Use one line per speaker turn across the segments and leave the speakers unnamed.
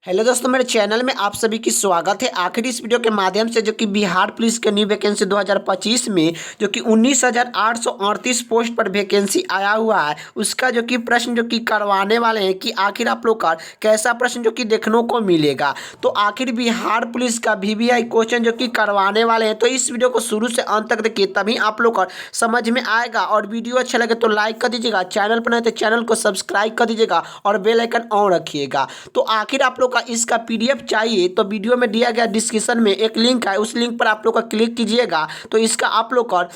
Hello दोस्तों, मेरे channel में आप सभी की स्वागत है। आखिर इस वीडियो के माध्यम से जो कि बिहार पुलिस के न्यू वैकेंसी 2025 में जो कि 19,838 पोस्ट पर वैकेंसी आया हुआ है, उसका जो कि प्रश्न जो कि करवाने वाले हैं कि आखिर आप लोग का कैसा प्रश्न जो कि देखने को मिलेगा। तो आखिर बिहार पुलिस का वीवीआई क्वेश्चन जो कि करवाने वाले हैं, तो इस वीडियो को शुरू से अंत तक देखिए, तभी आप लोग का समझ में आएगा। और वीडियो अच्छा लगे तो लाइक कर दीजिएगा, चैनल पर नहीं तो चैनल को सब्सक्राइब कर दीजिएगा और बेल आइकन ऑन रखिएगा। तो आखिर आप लोग का इसका पीडीएफ चाहिए तो वीडियो में दिया गया डिस्क्रिप्शन में एक लिंक है, उस लिंक पर आप लोग का क्लिक कीजिएगा तो इसका आप लोग का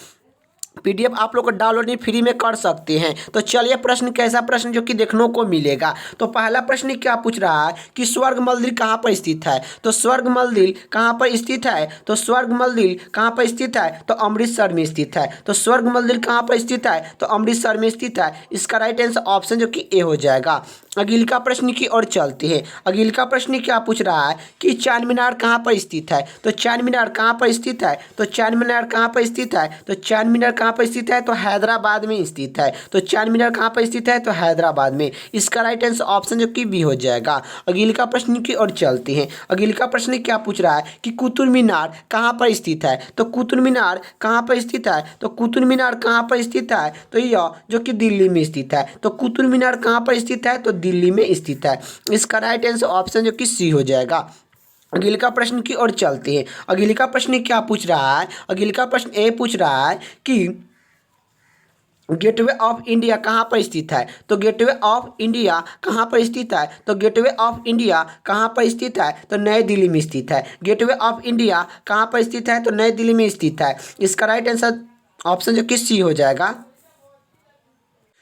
पीडीएफ आप लोग को डाउनलोड फ्री में कर सकते हैं। तो चलिए, प्रश्न कैसा प्रश्न जो कि देखने को मिलेगा। तो पहला प्रश्न क्या पूछ रहा है कि स्वर्ग मंदिर कहाँ पर स्थित है। तो स्वर्ग मंदिर कहाँ पर स्थित है। तो स्वर्ग मंदिर कहाँ पर स्थित है। तो अमृतसर में स्थित है। तो स्वर्ग मंदिर कहाँ पर स्थित है। तो अमृतसर में स्थित है। इसका राइट आंसर ऑप्शन जो कि ए हो जाएगा। अगले का प्रश्न की ओर चलते हैं। अगले का प्रश्न क्या पूछ रहा है कि चार मीनार कहाँ पर स्थित है। तो चार मीनार कहाँ पर स्थित है। तो चार मीनार कहाँ पर स्थित है। तो चार मीनार कहाँ पर स्थित है। तो हैदराबाद में स्थित है। तो चार मीनार कहाँ पर स्थित है। तो हैदराबाद में। इसका राइट आंसर ऑप्शन जो कि बी हो जाएगा। अगले का प्रश्न की ओर चलते हैं। अगले का प्रश्न क्या पूछ रहा है कि कुतुब मीनार कहाँ पर स्थित है। तो कुतुब मीनार कहाँ पर स्थित है। तो कुतुब मीनार कहाँ पर स्थित है। तो यह जो कि दिल्ली में स्थित है। तो कुतुब मीनार कहाँ पर स्थित है। तो दिल्ली में स्थित है। इसका राइट आंसर ऑप्शन जो कि सी हो जाएगा। अगले का प्रश्न की ओर चलते हैं। अगले का प्रश्न क्या पूछ रहा है। अगले का प्रश्न ए पूछ रहा है कि गेटवे ऑफ इंडिया कहाँ पर स्थित है। तो गेटवे ऑफ इंडिया कहाँ पर स्थित है। तो गेटवे ऑफ इंडिया कहाँ पर स्थित है। तो नई दिल्ली में स्थित है। गेटवे ऑफ इंडिया कहाँ पर स्थित है। तो नई दिल्ली में स्थित है। इसका राइट आंसर ऑप्शन जो कि सी हो जाएगा।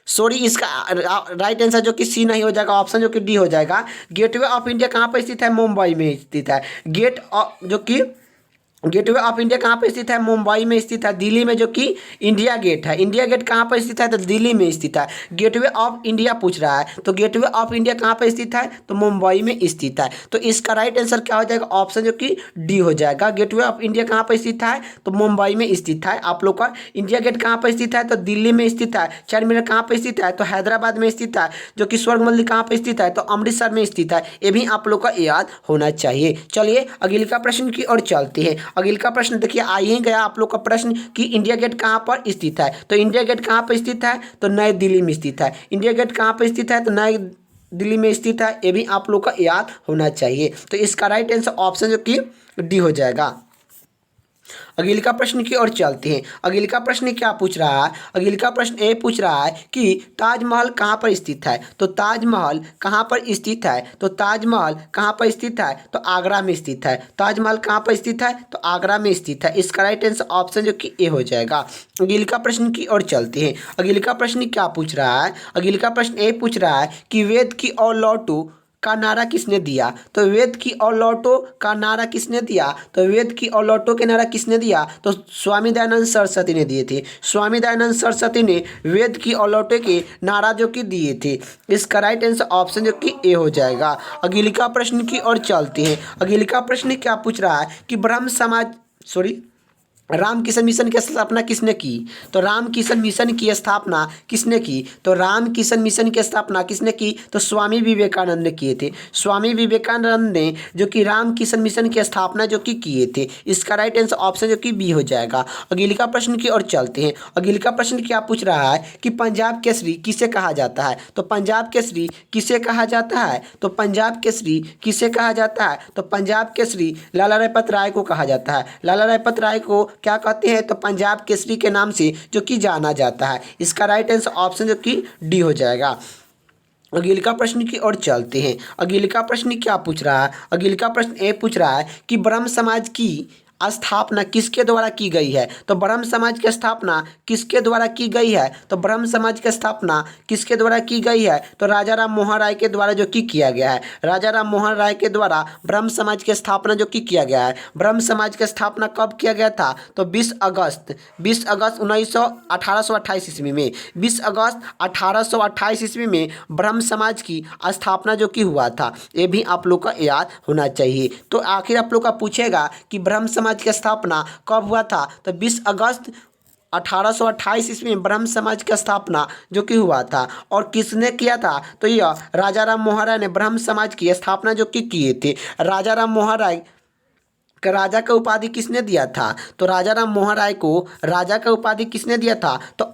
सॉरी, इसका राइट आंसर जो कि सी नहीं हो जाएगा, ऑप्शन जो कि डी हो जाएगा। गेटवे ऑफ इंडिया कहाँ पर स्थित है। मुंबई में स्थित है। गेटवे ऑफ इंडिया कहाँ पर स्थित है। मुंबई में स्थित है। दिल्ली में जो कि इंडिया गेट है। इंडिया गेट कहाँ पर स्थित है। तो दिल्ली में स्थित है। गेटवे ऑफ इंडिया पूछ रहा है तो गेटवे ऑफ इंडिया कहाँ पर स्थित है। तो मुंबई में स्थित है। तो इसका राइट आंसर क्या हो जाएगा, ऑप्शन जो कि डी हो जाएगा। गेटवे ऑफ इंडिया कहाँ पर स्थित है। तो मुंबई में स्थित है आप लोग का। इंडिया गेट कहाँ पर स्थित है। तो दिल्ली में स्थित है। चार मीनार कहाँ पर स्थित है। तो हैदराबाद में स्थित है। जो कि स्वर्ग मंदिर कहाँ पर स्थित है। तो अमृतसर में स्थित है। ये भी आप लोग का याद होना चाहिए। चलिए, अगले का प्रश्न की ओर चलते हैं। अगले का प्रश्न देखिए, आ ही गया आप लोग का प्रश्न कि इंडिया गेट कहाँ पर स्थित है। तो इंडिया गेट कहाँ पर स्थित है। तो नई दिल्ली में स्थित है। इंडिया गेट कहाँ पर स्थित है। तो नई दिल्ली में स्थित है। ये भी आप लोग का याद होना चाहिए। तो इसका राइट आंसर ऑप्शन जो कि डी हो जाएगा। अगले का प्रश्न की ओर चलते हैं। अगले का प्रश्न क्या पूछ रहा है। अगले का प्रश्न ए पूछ रहा है कि ताजमहल कहाँ पर स्थित है। तो ताजमहल कहाँ पर स्थित है। तो ताजमहल कहाँ पर स्थित है। तो आगरा में स्थित है। ताजमहल कहाँ पर स्थित है। तो आगरा में स्थित है। इसका राइट आंसर ऑप्शन जो कि ए हो जाएगा। अगले का प्रश्न की ओर चलते हैं। अगले का प्रश्न क्या पूछ रहा है। अगले का प्रश्न ए पूछ रहा है कि वेद की ओर लौटो का नारा किसने दिया। तो वेद की ओर लौटो का नारा किसने दिया। तो वेद की ओर लौटो के नारा किसने दिया। तो स्वामी दयानंद सरस्वती ने दिए थे। स्वामी दयानंद सरस्वती ने वेद की ओर लौटो के नारा जो कि दिए थे। इसका राइट आंसर ऑप्शन जो कि ए हो जाएगा। अगले का प्रश्न की ओर चलते हैं। अगले का प्रश्न क्या पूछ रहा है कि ब्रह्म समाज राम किशन मिशन की स्थापना किसने की। तो राम किशन मिशन की स्थापना किसने की। तो राम किशन मिशन की स्थापना किसने की। तो स्वामी विवेकानंद ने किए थे। स्वामी विवेकानंद ने जो कि राम किशन मिशन की स्थापना जो कि किए थे। इसका राइट आंसर ऑप्शन जो कि बी हो जाएगा। अगले का प्रश्न की ओर चलते हैं। अगले का प्रश्न क्या पूछ रहा है कि पंजाब केसरी किसे कहा जाता है। तो पंजाब केसरी किसे कहा जाता है। तो पंजाब केसरी किसे कहा जाता है। तो पंजाब केसरी लाला लाजपत राय को कहा जाता है। लाला लाजपत राय को क्या कहते हैं। तो पंजाब केसरी के नाम से जो कि जाना जाता है। इसका राइट आंसर ऑप्शन जो कि डी हो जाएगा। अगले का प्रश्न की ओर चलते हैं। अगले का प्रश्न क्या पूछ रहा है। अगले का प्रश्न ए पूछ रहा है कि ब्रह्म समाज की स्थापना किसके द्वारा की गई है। तो ब्रह्म समाज की स्थापना किसके द्वारा की गई है। तो ब्रह्म समाज की स्थापना किसके द्वारा की गई है। तो राजा राम मोहन राय के द्वारा जो कि किया गया है। राजा राम मोहन राय के द्वारा ब्रह्म समाज की स्थापना जो कि किया गया है। ब्रह्म समाज की स्थापना कब किया गया था। तो 20 अगस्त 1828 ईस्वी में। 20 अगस्त 1828 ईस्वी में ब्रह्म समाज की स्थापना जो कि हुआ था। ये भी आप लोग का याद होना चाहिए। तो आखिर आप लोग का पूछेगा कि ब्रह्म समाज की स्थापना कब हुआ था। तो 20 अगस्त 1828 ईस्वी में ब्रह्म समाज की स्थापना जो कि हुआ था। और किसने किया था? तो यह राजा राम मोहन राय ने ब्रह्म समाज की स्थापना जो कि किए थे। राजा राम मोहन राय का राजा का उपाधि किसने दिया था? तो राजा राम मोहन राय को राजा का उपाधि किसने दिया था? तो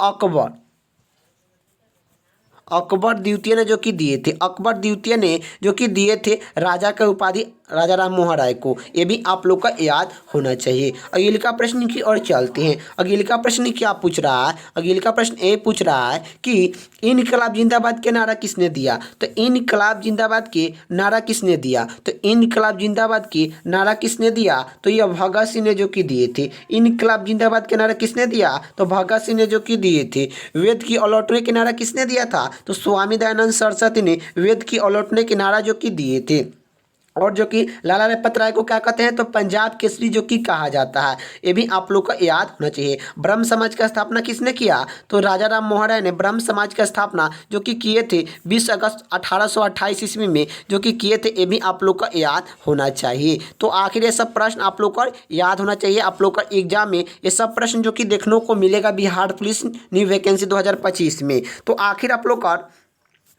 अकबर द्वितीय ने जो कि दिए थे। अकबर द्वितीय ने जो कि दिए थे राजा का उपाधि राजा राम मोहन राय को। ये भी आप लोग का याद होना चाहिए। अगले का प्रश्न की ओर चलते हैं। अगले का प्रश्न क्या पूछ रहा है? अगले का प्रश्न ये पूछ रहा है कि इनकलाब जिंदाबाद के नारा किसने दिया? तो इनकलाब जिंदाबाद के नारा किसने दिया? तो इनकलाब जिंदाबाद के नारा किसने दिया? तो यह भगत सिंह ने जो कि दिए थे। इनकलाब जिंदाबाद के नारा किसने दिया? तो भगत सिंह ने जो कि दिए थे। वेद की अलौटने के नारा किसने दिया था? तो स्वामी दयानंद सरस्वती ने वेद की अलौटने के नारा जो कि दिए थे। और जो कि लाला लाजपत राय को क्या कहते हैं? तो पंजाब केसरी जो कि कहा जाता है। ये भी आप लोग को याद होना चाहिए। ब्रह्म समाज का स्थापना किसने किया? तो राजा राम मोहन राय ने ब्रह्म समाज का स्थापना जो कि किए थे 20 अगस्त 1828 ईस्वी में जो कि किए थे। ये भी आप लोग का याद होना चाहिए। तो आखिर ये सब प्रश्न आप लोग को याद होना चाहिए। आप लोग का एग्जाम में ये सब प्रश्न जो कि देखने को मिलेगा बिहार पुलिस न्यू वैकेंसी 2025 में। तो आखिर आप लोग का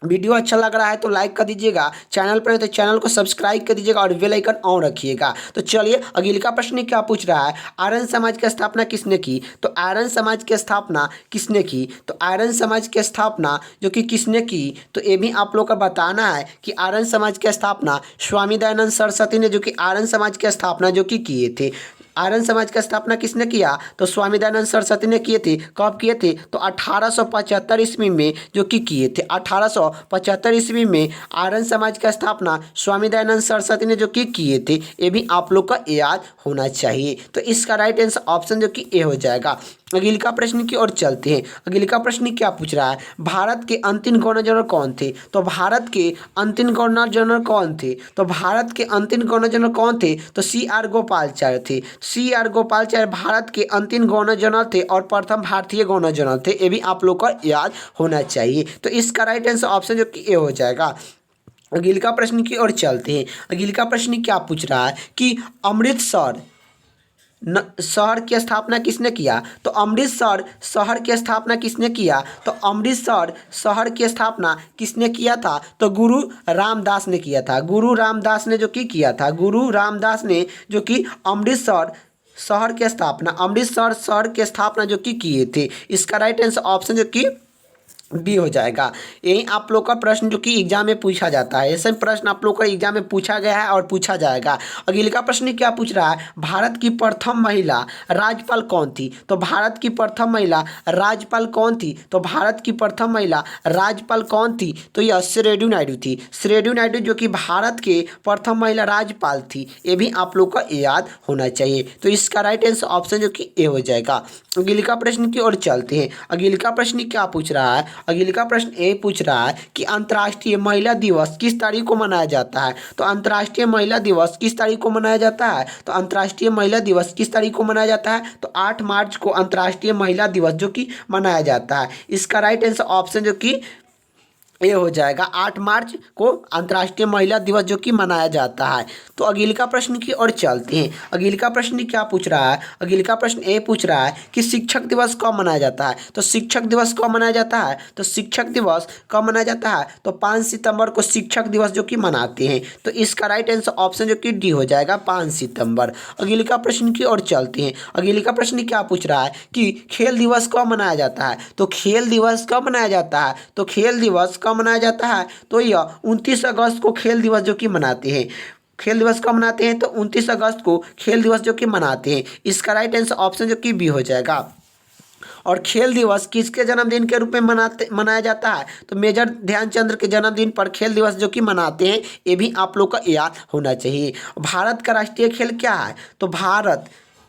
वीडियो अच्छा लग रहा है तो लाइक कर दीजिएगा, चैनल पर है तो चैनल को सब्सक्राइब कर दीजिएगा और बेल आइकन ऑन रखिएगा। तो चलिए अगले का प्रश्न क्या पूछ रहा है? आर्यन समाज की स्थापना किसने की? तो आर्यन समाज की स्थापना किसने की? तो आर्यन समाज की स्थापना जो कि किसने की? तो ये भी आप लोग का बताना है कि आर्यन समाज की स्थापना स्वामी दयानंद सरस्वती ने जो कि आर्यन समाज की स्थापना जो कि किए थे। आर्यन समाज का स्थापना किसने किया? तो स्वामी दयानंद सरस्वती ने किए थे। कब किए थे? तो 1875 ईस्वी में जो कि किए थे। 1875 ईस्वी में आर्यन समाज का स्थापना स्वामी दयानंद सरस्वती ने जो कि किए थे। ये भी आप लोग का याद होना चाहिए। तो इसका राइट आंसर ऑप्शन जो कि ए हो जाएगा। अगले का प्रश्न की ओर चलते हैं। अगले का प्रश्न क्या पूछ रहा है? भारत के अंतिम गवर्नर जनरल कौन थे? तो भारत के अंतिम गवर्नर जनरल कौन थे? तो भारत के अंतिम गवर्नर जनरल कौन थे? तो CR गोपालाचार्य थे। CR गोपालाचार्य भारत के अंतिम गवर्नर जनरल थे और प्रथम भारतीय गवर्नर जनरल थे। ये भी आप लोग को याद होना चाहिए। तो इसका राइट आंसर ऑप्शन जो कि ए हो जाएगा। अगले का प्रश्न की ओर चलते हैं। अगले का प्रश्न क्या पूछ रहा है कि अमृतसर शहर की स्थापना किसने किया? तो अमृतसर शहर की स्थापना किसने किया? तो अमृतसर शहर की स्थापना किसने किया था? तो गुरु रामदास ने किया था। गुरु रामदास ने जो कि किया था। गुरु रामदास ने जो कि अमृतसर शहर की स्थापना जो कि किए थे। इसका राइट आंसर ऑप्शन जो कि बी हो जाएगा। यही आप लोग का प्रश्न जो कि एग्जाम में पूछा जाता है। ऐसे प्रश्न आप लोग का एग्जाम में पूछा गया है और पूछा जाएगा। अगले का प्रश्न क्या पूछ रहा है? भारत की प्रथम महिला राज्यपाल कौन थी? तो भारत की प्रथम महिला राज्यपाल कौन थी? तो भारत की प्रथम महिला राज्यपाल कौन थी? तो यह श्रीदेवी नायडू थी। श्रीदेवी नायडू जो कि भारत के प्रथम महिला राज्यपाल थी। ये भी आप लोग का याद होना चाहिए। तो इसका राइट आंसर ऑप्शन जो कि ए हो जाएगा। अगले का प्रश्न की ओर चलते हैं। अगले का प्रश्न क्या पूछ रहा है? अगले का प्रश्न ये पूछ रहा है कि अंतर्राष्ट्रीय महिला दिवस किस तारीख को मनाया जाता है? तो अंतर्राष्ट्रीय महिला दिवस किस तारीख को मनाया जाता है? तो अंतर्राष्ट्रीय महिला दिवस किस तारीख को मनाया जाता है? तो 8 मार्च को अंतर्राष्ट्रीय महिला दिवस जो कि मनाया जाता है। इसका राइट आंसर ऑप्शन जो कि ये हो जाएगा। 8 मार्च को अंतर्राष्ट्रीय महिला दिवस जो कि मनाया जाता है। तो अगले का प्रश्न की ओर चलते हैं। अगले का प्रश्न क्या पूछ रहा है? अगले का प्रश्न ये पूछ रहा है कि शिक्षक दिवस कब मनाया जाता है? तो शिक्षक दिवस कब मनाया जाता है? तो शिक्षक दिवस कब मनाया जाता है? तो 5 सितंबर को शिक्षक दिवस जो कि मनाते हैं। तो इसका राइट आंसर ऑप्शन जो कि डी हो जाएगा, 5 सितंबर। अगले का प्रश्न की ओर चलते हैं। अगले का प्रश्न क्या पूछ रहा है कि खेल दिवस कब मनाया जाता है? तो खेल दिवस कब मनाया जाता है? तो खेल दिवस मनाया जाता है? तो यह 29 अगस्त को खेल दिवस जो कि मनाते हैं। खेल दिवस कब मनाते हैं? तो 29 अगस्त को खेल दिवस जो कि मनाते हैं। इसका राइट आंसर ऑप्शन जो कि बी हो जाएगा। और खेल दिवस किसके जन्मदिन के रूप में मनाया जाता है? तो मेजर ध्यानचंद्र के जन्मदिन पर खेल दिवस जो कि मनाते हैं। ये भी आप लोग का याद होना चाहिए। भारत का राष्ट्रीय खेल क्या है? तो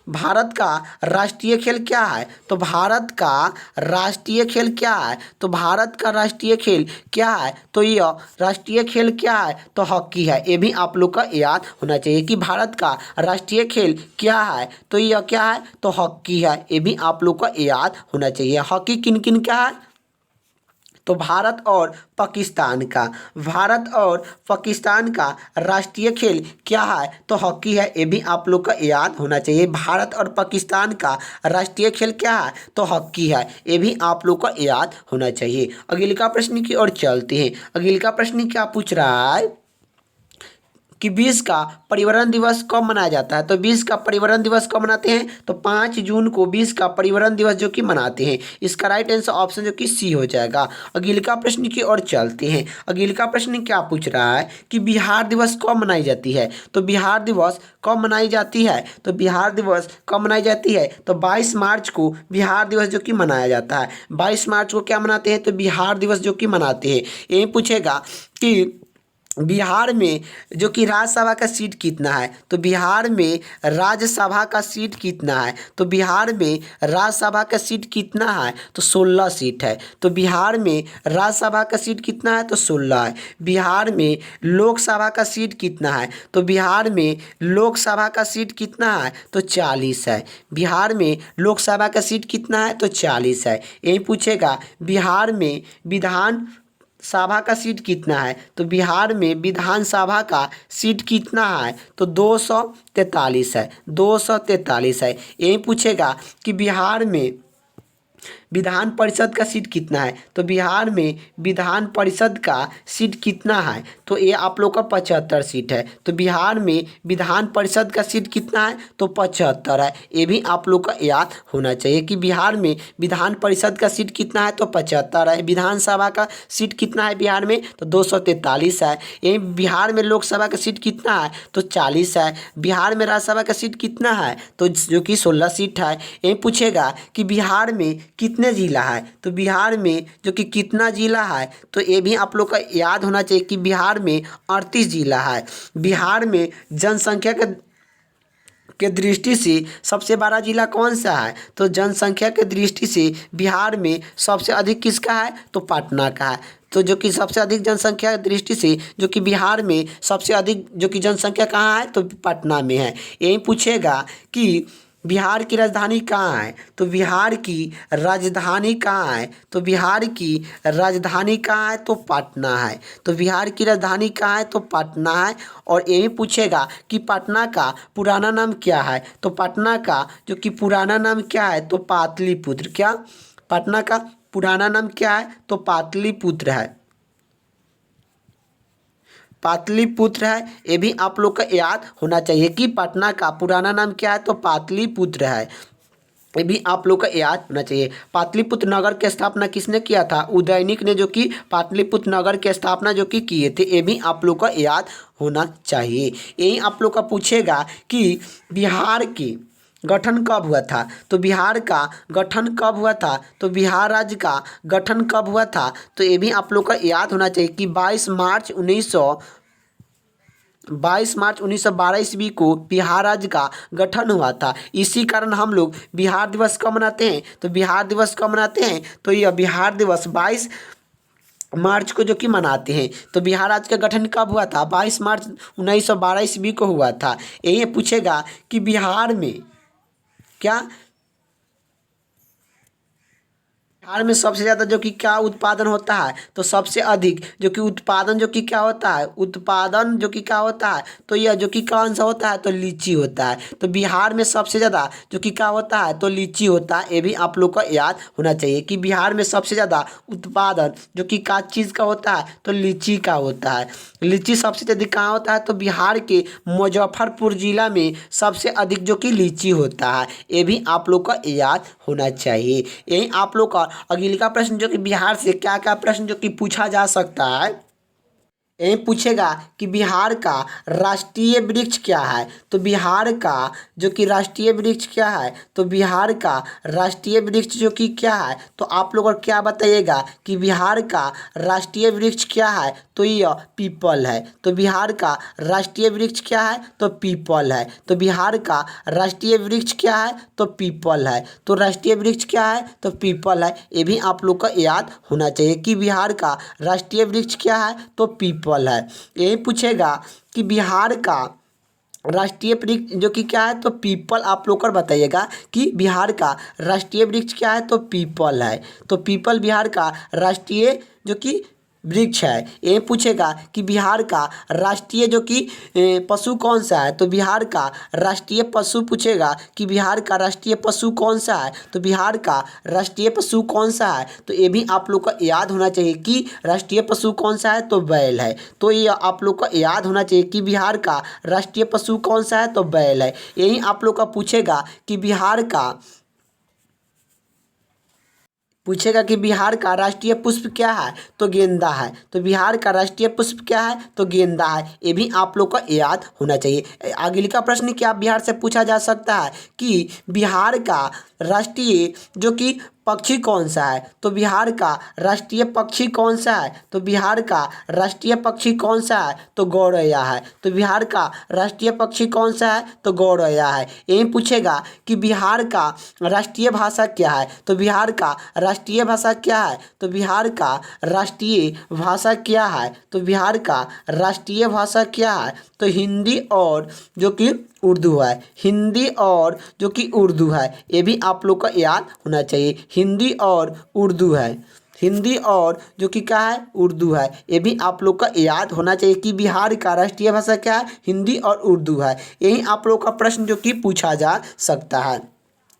भारत का राष्ट्रीय खेल क्या है? तो भारत का राष्ट्रीय खेल क्या है? तो भारत का राष्ट्रीय खेल क्या है? तो यह राष्ट्रीय खेल क्या है? तो हॉकी है। ये भी आप लोग का याद होना चाहिए कि भारत का राष्ट्रीय खेल क्या है? तो यह क्या है? तो हॉकी है। ये भी आप लोग का याद होना चाहिए। हॉकी किन किन का है? तो भारत और पाकिस्तान का राष्ट्रीय खेल क्या है? तो हॉकी है। ये भी आप लोग का याद होना चाहिए। भारत और पाकिस्तान का राष्ट्रीय खेल क्या है? तो हॉकी है। ये भी आप लोग का याद होना चाहिए। अगले का प्रश्न की ओर चलते हैं। अगले का प्रश्न क्या पूछ रहा है कि 20 का पर्यावरण दिवस कब मनाया जाता है? तो 20 का पर्यावरण दिवस कब मनाते हैं? तो 5 जून को 20 का पर्यावरण दिवस जो कि मनाते हैं। इसका राइट आंसर ऑप्शन जो कि सी हो जाएगा। अगले का प्रश्न की ओर चलते हैं। अगले का प्रश्न क्या पूछ रहा है कि बिहार दिवस कब मनाई जाती है? तो बिहार दिवस कब मनाई जाती है? तो बिहार दिवस कब मनाई जाती है? तो 22 मार्च को बिहार दिवस जो कि मनाया जाता है। 22 मार्च को क्या मनाते हैं? तो बिहार दिवस जो कि मनाते हैं। यही पूछेगा कि बिहार में जो कि राज्यसभा का सीट कितना है? तो बिहार में राज्यसभा का सीट कितना है? तो बिहार में राज्यसभा का सीट कितना है? तो 16 सीट है। तो बिहार में राज्यसभा का सीट कितना है? तो 16 है। बिहार में लोकसभा का सीट कितना है? तो बिहार में लोकसभा का सीट कितना है? तो 40 है। बिहार में लोकसभा का सीट कितना है? तो 40 है। यही पूछेगा बिहार में विधान सभा का सीट कितना है? तो बिहार में विधानसभा का सीट कितना है? तो 243 है। 243 है। यही पूछेगा कि बिहार में विधान परिषद का सीट कितना है? तो बिहार में विधान परिषद का सीट कितना है? तो ये आप लोग का 75 सीट है। तो बिहार में विधान परिषद का सीट कितना है? तो 75 है। ये भी आप लोग का याद होना चाहिए कि बिहार में विधान परिषद का सीट कितना है? तो 75 है। विधानसभा का सीट कितना है बिहार में? तो 243 है। यही बिहार में लोकसभा का सीट कितना है? तो 40 है। बिहार में राज्यसभा का सीट कितना है? तो जो कि 16 सीट है। यही पूछेगा कि बिहार में कितने जिला है? तो बिहार में जो कि कितना जिला है? तो ये भी आप लोग का याद होना चाहिए कि बिहार में 38 जिला है। बिहार में जनसंख्या के दृष्टि से सबसे बड़ा जिला कौन सा है? तो जनसंख्या के दृष्टि से बिहार में सबसे अधिक किसका है? तो पटना का है। तो जो कि सबसे अधिक जनसंख्या की दृष्टि से जो कि बिहार में सबसे अधिक जो कि जनसंख्या कहाँ है? तो पटना में है। यही पूछेगा कि बिहार की राजधानी कहाँ है? तो बिहार की राजधानी कहाँ है? तो बिहार की राजधानी कहाँ है? तो पटना है। तो बिहार की राजधानी कहाँ है? तो पटना है। और यही पूछेगा कि पटना का पुराना नाम क्या है? तो पटना का जो कि पुराना नाम क्या है? तो पाटलिपुत्र। क्या पटना का पुराना नाम क्या है? तो पाटलिपुत्र है। पाटलिपुत्र है। ये भी आप लोग का याद होना चाहिए कि पटना का पुराना नाम क्या है? तो पाटलिपुत्र है। ये भी आप लोग का याद होना चाहिए। पाटलिपुत्र नगर की स्थापना किसने किया था? उदयनिक ने जो कि पाटलिपुत्र नगर की स्थापना जो कि किए थे। ये भी आप लोग का याद होना चाहिए। यही आप लोग का पूछेगा कि बिहार की गठन कब हुआ था? तो बिहार का गठन कब हुआ था? तो बिहार राज्य का गठन कब हुआ था? तो ये भी आप लोग का याद होना चाहिए कि 22 मार्च 1912 ईस्वी को बिहार राज्य का गठन हुआ था। इसी कारण हम लोग बिहार दिवस कब मनाते हैं? तो बिहार दिवस कब मनाते हैं? तो यह बिहार दिवस 22 मार्च को जो कि मनाते हैं। तो बिहार राज्य का गठन कब हुआ था? 22 मार्च 1912 ईस्वी को हुआ था। यही पूछेगा कि बिहार में क्या बिहार में सबसे ज़्यादा जो कि क्या उत्पादन होता है? तो सबसे अधिक जो कि उत्पादन जो कि क्या होता है? उत्पादन जो कि क्या होता है? तो यह जो कि कौन सा होता है? तो लीची होता है। तो बिहार में सबसे ज़्यादा जो कि क्या होता है? तो लीची होता है। ये भी आप लोग को याद होना चाहिए कि बिहार में सबसे ज़्यादा उत्पादन जो कि क्या चीज़ का होता है? तो लीची का होता है। लीची सबसे अधिक कहाँ होता है? तो बिहार के मुजफ्फरपुर जिला में सबसे अधिक जो कि लीची होता है। ये भी आप लोग को याद होना चाहिए। यही आप लोग का अगले का प्रश्न जो कि बिहार से क्या क्या प्रश्न जो कि पूछा जा सकता है। यही पूछेगा कि बिहार का राष्ट्रीय वृक्ष क्या है? तो बिहार का जो कि राष्ट्रीय वृक्ष क्या है? तो बिहार का राष्ट्रीय वृक्ष जो कि क्या है? तो आप लोग और क्या बताइएगा कि बिहार का राष्ट्रीय वृक्ष क्या है? तो यह पीपल है। तो बिहार का राष्ट्रीय वृक्ष क्या है? तो पीपल है। तो बिहार का राष्ट्रीय वृक्ष क्या है? तो पीपल है। तो राष्ट्रीय वृक्ष क्या है? तो पीपल है। ये भी आप लोग को याद होना चाहिए कि बिहार का राष्ट्रीय वृक्ष क्या है? तो पीपल है। यही पूछेगा कि बिहार का राष्ट्रीय वृक्ष जो कि क्या है तो पीपल, आप लोग कर बताइएगा कि बिहार का राष्ट्रीय वृक्ष क्या है तो पीपल है। तो पीपल बिहार का राष्ट्रीय जो कि वृक्ष है। ये पूछेगा कि बिहार का राष्ट्रीय जो कि पशु कौन सा है, तो बिहार का राष्ट्रीय पशु पूछेगा कि बिहार का राष्ट्रीय पशु कौन सा है, तो बिहार का राष्ट्रीय पशु कौन सा है, तो ये भी आप लोग को याद होना चाहिए कि राष्ट्रीय पशु कौन सा है तो बैल है। तो ये आप लोग को याद होना चाहिए कि बिहार का राष्ट्रीय पशु कौन सा है तो बैल है। यही आप लोग का पूछेगा कि बिहार का राष्ट्रीय पुष्प क्या है तो गेंदा है। तो बिहार का राष्ट्रीय पुष्प क्या है तो गेंदा है। ये भी आप लोग को याद होना चाहिए। अगले का प्रश्न क्या बिहार से पूछा जा सकता है कि बिहार का राष्ट्रीय जो कि पक्षी कौन सा है, तो बिहार का राष्ट्रीय पक्षी कौन सा है, तो बिहार का राष्ट्रीय पक्षी कौन सा है तो गौरैया है। तो बिहार का राष्ट्रीय पक्षी कौन सा है तो गौरैया है। यही पूछेगा कि बिहार का राष्ट्रीय भाषा क्या है, तो बिहार का राष्ट्रीय भाषा क्या है, तो बिहार का राष्ट्रीय भाषा क्या है, तो बिहार का राष्ट्रीय भाषा क्या है तो हिंदी और जो कि उर्दू है। हिंदी और जो कि उर्दू है, ये भी आप लोग को याद होना चाहिए। हिंदी और उर्दू है। हिंदी और जो कि क्या है उर्दू है। ये भी आप लोग का याद होना चाहिए कि बिहार का राष्ट्रीय भाषा क्या है हिंदी और उर्दू है। यही आप लोग का प्रश्न जो कि पूछा जा सकता है।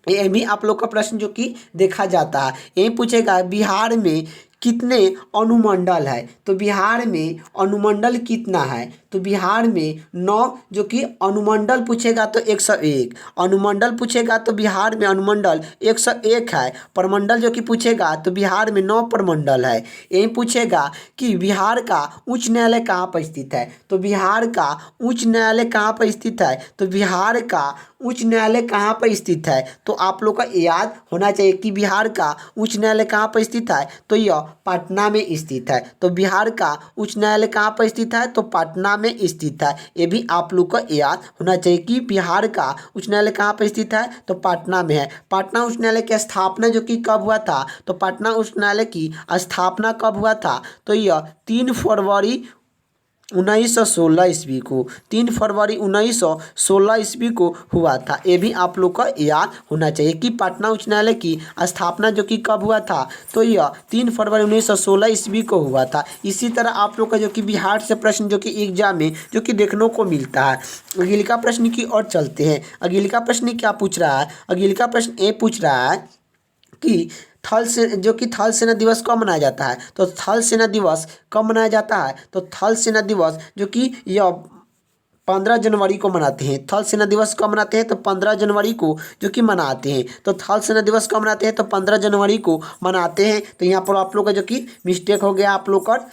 ये भी आप लोग का प्रश्न जो कि देखा जाता है। यही पूछेगा बिहार में कितने अनुमंडल है, तो बिहार में अनुमंडल कितना है, तो बिहार में 9 जो कि अनुमंडल पूछेगा तो 101 अनुमंडल पूछेगा तो बिहार में अनुमंडल 101 है। प्रमंडल जो कि पूछेगा तो बिहार में 9 प्रमंडल है। यही पूछेगा कि बिहार का उच्च न्यायालय कहाँ पर स्थित है, तो बिहार का उच्च न्यायालय कहाँ पर स्थित है, तो बिहार का उच्च न्यायालय कहाँ पर स्थित है, तो आप लोग का याद होना चाहिए कि बिहार का उच्च न्यायालय कहाँ पर स्थित है तो यह पटना में स्थित है। तो बिहार का उच्च न्यायालय कहाँ पर स्थित है तो पटना में स्थित है। ये भी आप लोग को याद होना चाहिए कि बिहार का उच्च न्यायालय कहाँ पर स्थित है तो पटना में है। पटना उच्च न्यायालय की स्थापना जो कि कब हुआ था, तो पटना उच्च न्यायालय की स्थापना कब हुआ था, तो यह 3 फरवरी 1916 ईस्वी को, 3 फरवरी 1916 ईस्वी को हुआ था। ये भी आप लोग को याद होना चाहिए कि पटना उच्च न्यायालय की स्थापना जो कि कब हुआ था, तो यह 3 फरवरी 1916 ईस्वी को हुआ था। इसी तरह आप लोग का जो कि बिहार से प्रश्न जो कि एग्जाम में जो कि देखने को मिलता है। अगले का प्रश्न की ओर चलते हैं। अगले का प्रश्न क्या पूछ रहा है, अगले का प्रश्न ये पूछ रहा है कि थल सेना दिवस कब मनाया जाता है, तो थल सेना दिवस कब मनाया जाता है, तो थल सेना दिवस जो कि यह 15 जनवरी को मनाते हैं। थल सेना दिवस कब मनाते हैं तो 15 जनवरी को जो कि मनाते हैं। तो थल सेना दिवस कब मनाते हैं तो 15 जनवरी को मनाते हैं। तो यहाँ पर आप लोग का जो कि मिस्टेक हो गया, आप लोग का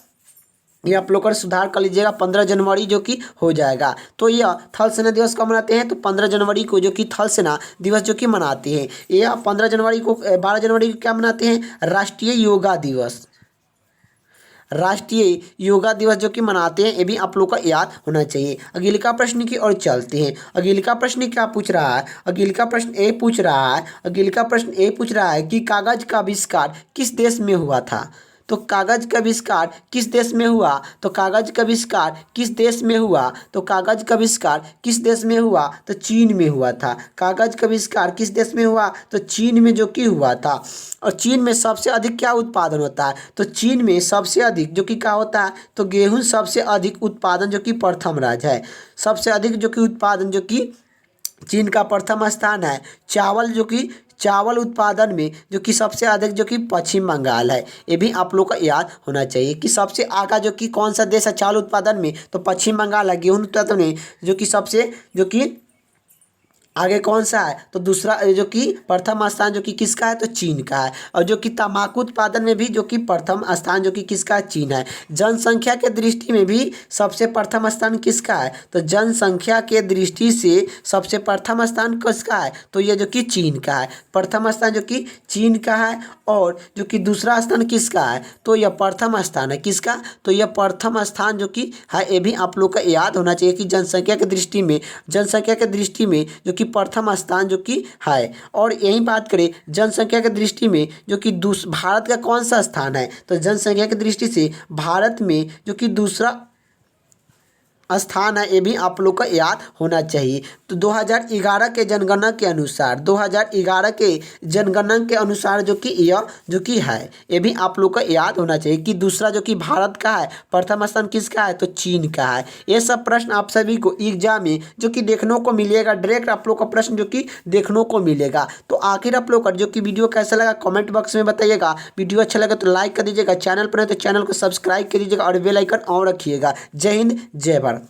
ये आप लोग का सुधार कर लीजिएगा, 15 जनवरी जो कि हो जाएगा। तो यह थल सेना दिवस कब मनाते हैं तो 15 जनवरी को जो कि थल सेना दिवस जो कि मनाते हैं। यह 15 जनवरी को 12 जनवरी को क्या मनाते हैं राष्ट्रीय योगा दिवस, राष्ट्रीय योगा दिवस जो कि मनाते हैं। ये भी आप लोग को याद होना चाहिए। अगले का प्रश्न की ओर चलते हैं। अगले का प्रश्न क्या पूछ रहा है, अगले का प्रश्न ये पूछ रहा है, अगले का प्रश्न ये पूछ रहा है कि कागज का आविष्कार किस देश में हुआ था, तो कागज का आविष्कार किस देश में हुआ, तो कागज का आविष्कार किस देश में हुआ, तो कागज का आविष्कार किस देश में हुआ तो चीन में हुआ था। कागज का आविष्कार किस देश में हुआ तो चीन में जो कि हुआ था। और चीन में सबसे अधिक क्या उत्पादन होता है, तो चीन में सबसे अधिक जो कि क्या होता है तो गेहूं सबसे अधिक उत्पादन जो कि प्रथम राज्य है। सबसे अधिक जो कि उत्पादन जो कि चीन का प्रथम स्थान है। चावल जो कि चावल उत्पादन में जो कि सबसे अधिक जो कि पश्चिम बंगाल है। ये भी आप लोग को याद होना चाहिए कि सबसे आगा जो कि कौन सा देश है चावल उत्पादन में तो पश्चिम बंगाल है। गेहूं उत्पादन में जो कि सबसे जो कि आगे कौन सा है तो दूसरा जो कि प्रथम स्थान जो कि किसका है तो चीन का है। और जो कि तंबाकू उत्पादन में भी जो कि प्रथम स्थान जो कि किसका है चीन है। जनसंख्या के दृष्टि में भी सबसे प्रथम स्थान किसका है तो जनसंख्या के दृष्टि से सबसे प्रथम स्थान किसका है तो ये जो कि चीन का है। प्रथम स्थान जो कि चीन का है और जो कि दूसरा स्थान किसका है तो यह प्रथम स्थान है किसका तो यह प्रथम स्थान जो कि है। ये भी आप लोग का याद होना चाहिए कि जनसंख्या के दृष्टि में जो कि प्रथम स्थान जो कि है। और यही बात करें जनसंख्या की दृष्टि में जो कि भारत का कौन सा स्थान है तो जनसंख्या की दृष्टि से भारत में जो कि दूसरा स्थान है, ये भी आप लोग को याद होना चाहिए। तो 2011 के जनगणना के अनुसार 2011 के जनगणना के अनुसार जो कि यह जो कि है ये भी आप लोग को याद होना चाहिए कि दूसरा जो कि भारत का है, प्रथम स्थान किसका है तो चीन का है। ये सब प्रश्न आप सभी को एग्जाम में जो कि देखने को मिलेगा, डायरेक्ट आप लोग का प्रश्न जो कि देखने को मिलेगा। तो आखिर आप लोग का जो कि वीडियो कैसा लगा कमेंट बॉक्स में बताइएगा। वीडियो अच्छा लगा तो लाइक कर दीजिएगा, चैनल पर है तो चैनल को सब्सक्राइब कर दीजिएगा और बेल आइकन ऑन रखिएगा। जय हिंद, जय भारत।